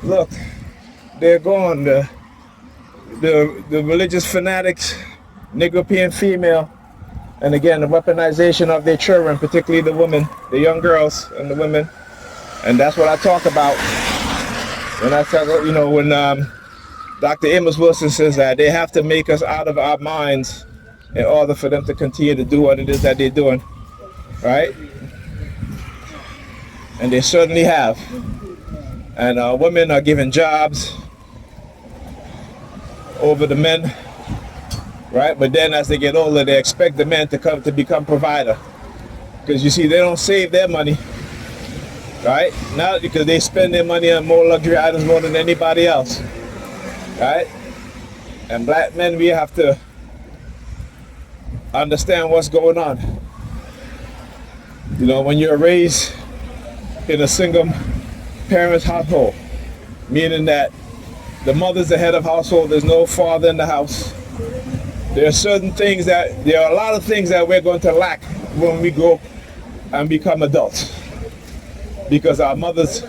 Look, they're gone. The religious fanatics, Negro female, and again the weaponization of their children, particularly the women, the young girls and the women, and that's what I talk about when I talk. When Dr. Amos Wilson says that they have to make us out of our minds in order for them to continue to do what it is that they're doing, right? And they certainly have. And women are given jobs over the men, right? But then as they get older, they expect the men to become provider, because you see, they don't save their money, right? Now, because they spend their money on more luxury items more than anybody else, right? And black men, we have to understand what's going on. When you're raised in a single parent's household, meaning that the mother's the head of household, there's no father in the house. There are a lot of things that we're going to lack when we grow and become adults, because our mothers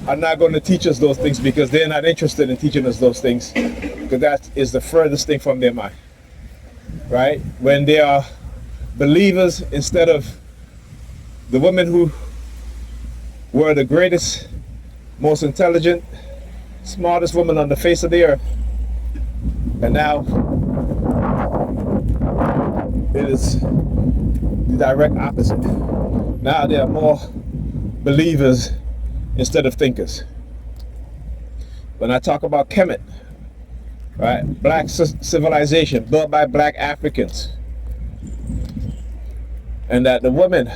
are not going to teach us those things, because they're not interested in teaching us those things, because that is the furthest thing from their mind, right? When they are believers, instead of the women who were the greatest, most intelligent, smartest woman on the face of the earth, and now it is the direct opposite. Now there are more believers instead of thinkers. When I talk about Kemet, right, black civilization built by black Africans, and that the women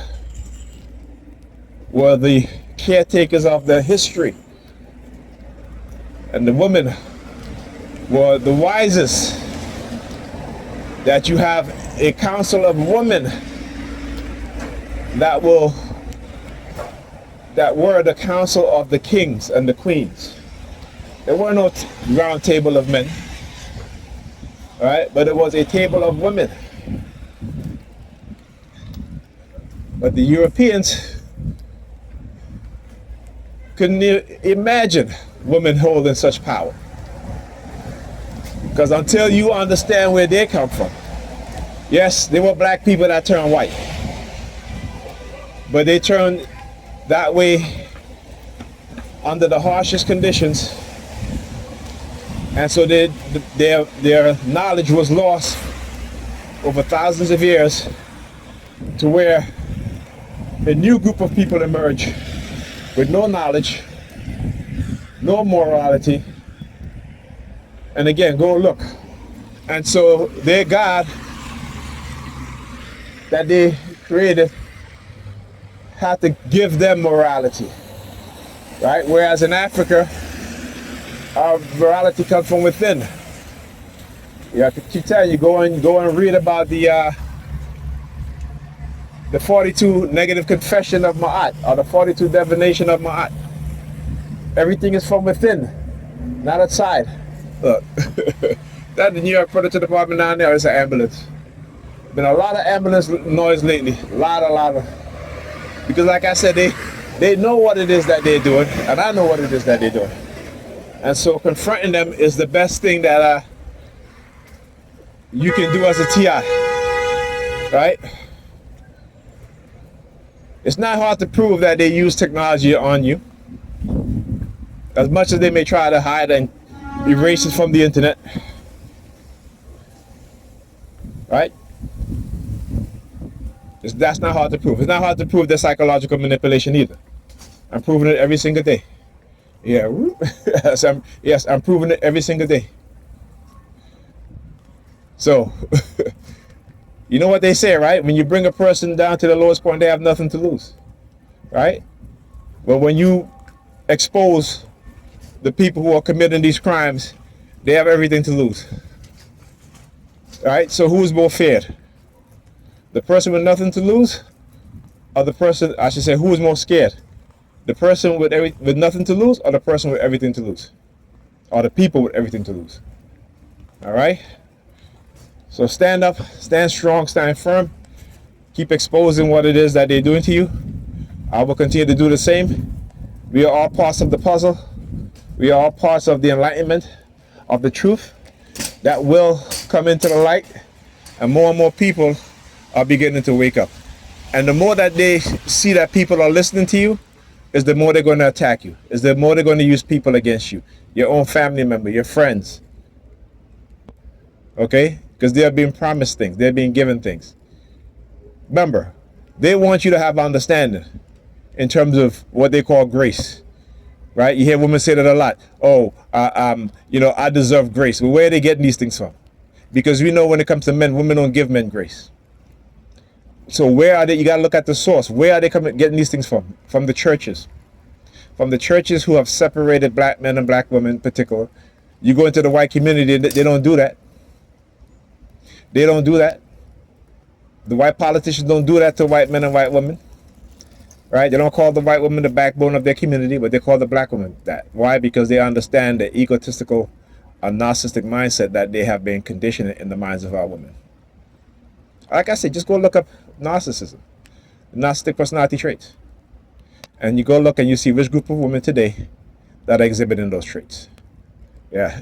were the caretakers of the history, and the women were the wisest, that you have a council of women that were the council of the kings and the queens. There were no round table of men, right? But it was a table of women. But the Europeans couldn't imagine women holding such power, because until you understand where they come from, yes, there were black people that turned white, but they turned that way under the harshest conditions, and so their knowledge was lost over thousands of years, to where a new group of people emerged with no knowledge, no morality, and again, go look. And so their God that they created had to give them morality, right? Whereas in Africa, our morality comes from within. I could keep telling you, go and read about the 42 negative confession of Ma'at, or the 42 divination of Ma'at. Everything is from within, not outside. Look, that the New York Predator Department down there is an ambulance. Been a lot of ambulance noise lately, a lot of, because like I said, they know what it is that they're doing, and I know what it is that they're doing. And so confronting them is the best thing that you can do as a TI, right? It's not hard to prove that they use technology on you, as much as they may try to hide and erase it from the internet, right? That's not hard to prove. It's not hard to prove their psychological manipulation either. I'm proving it every single day. Yeah, yes, I'm proving it every single day. So, you know what they say, right? When you bring a person down to the lowest point, they have nothing to lose, right? But when you expose the people who are committing these crimes, they have everything to lose, right? So who's more feared? The person with nothing to lose, or the person, I should say, who is more scared? The person with nothing to lose, or the person with everything to lose? Or the people with everything to lose? All right? So stand up, stand strong, stand firm. Keep exposing what it is that they're doing to you. I will continue to do the same. We are all parts of the puzzle. We are all parts of the enlightenment of the truth that will come into the light, and more people are beginning to wake up. And the more that they see that people are listening to you, is the more they're going to attack you, is the more they're going to use people against you, your own family member, your friends. Okay? Because they're being promised things, they're being given things. Remember, they want you to have understanding in terms of what they call grace. Right? You hear women say that a lot. Oh, I deserve grace. Well, where are they getting these things from? Because we know when it comes to men, women don't give men grace. So where are they? You got to look at the source. Where are they getting these things from? From the churches. From the churches who have separated black men and black women in particular. You go into the white community, they don't do that. They don't do that. The white politicians don't do that to white men and white women. Right? They don't call the white woman the backbone of their community, but they call the black woman that. Why? Because they understand the egotistical, narcissistic mindset that they have been conditioned in the minds of our women. Like I said, just go look up narcissism, narcissistic personality traits. And you go look and you see which group of women today that are exhibiting those traits. Yeah.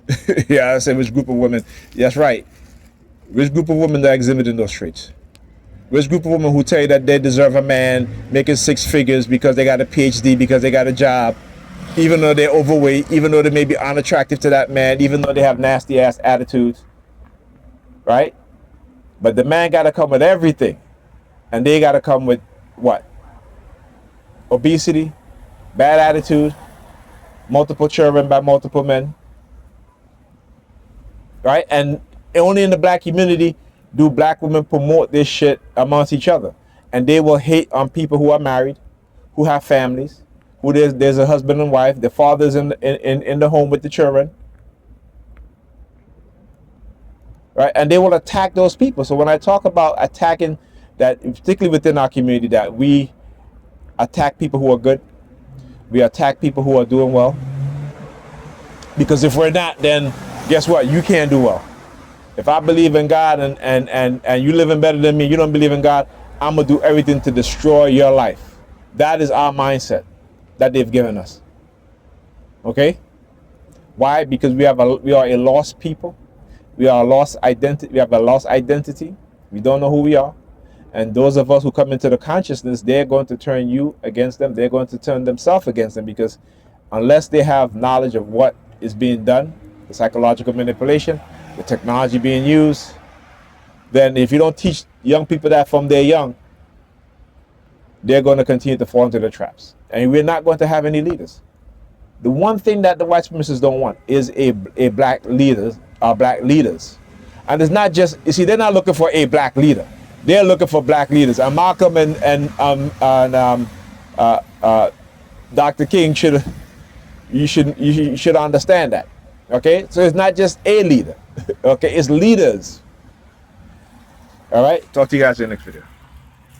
Yeah, I said which group of women. That's right. Which group of women that are exhibiting those traits? Which group of women who tell you that they deserve a man making 6 figures because they got a PhD, because they got a job, even though they're overweight, even though they may be unattractive to that man, even though they have nasty ass attitudes, right? But the man got to come with everything, and they got to come with what? Obesity, bad attitude, multiple children by multiple men, right? And only in the black community do black women promote this shit amongst each other, and they will hate on people who are married, who have families, who there's a husband and wife, the father's in the home with the children, right? And they will attack those people. So when I talk about attacking, that particularly within our community, that we attack people who are good, we attack people who are doing well, because if we're not, then guess what? You can't do well. If I believe in God and you living better than me, you don't believe in God, I'm going to do everything to destroy your life. That is our mindset that they've given us. Okay? Why? Because we are a lost people. We are a lost identity. We have a lost identity. We don't know who we are. And those of us who come into the consciousness, they're going to turn you against them. They're going to turn themselves against them, because unless they have knowledge of what is being done, the psychological manipulation, the technology being used, then if you don't teach young people that from they're young, they're going to continue to fall into the traps. And we're not going to have any leaders. The one thing that the white supremacists don't want is a black leaders, black leaders. And it's not just, you see, they're not looking for a black leader. They're looking for black leaders. And Malcolm and Dr. King should understand that. Okay, so it's not just a leader. Okay, it's leaders. All right, talk to you guys in the next video.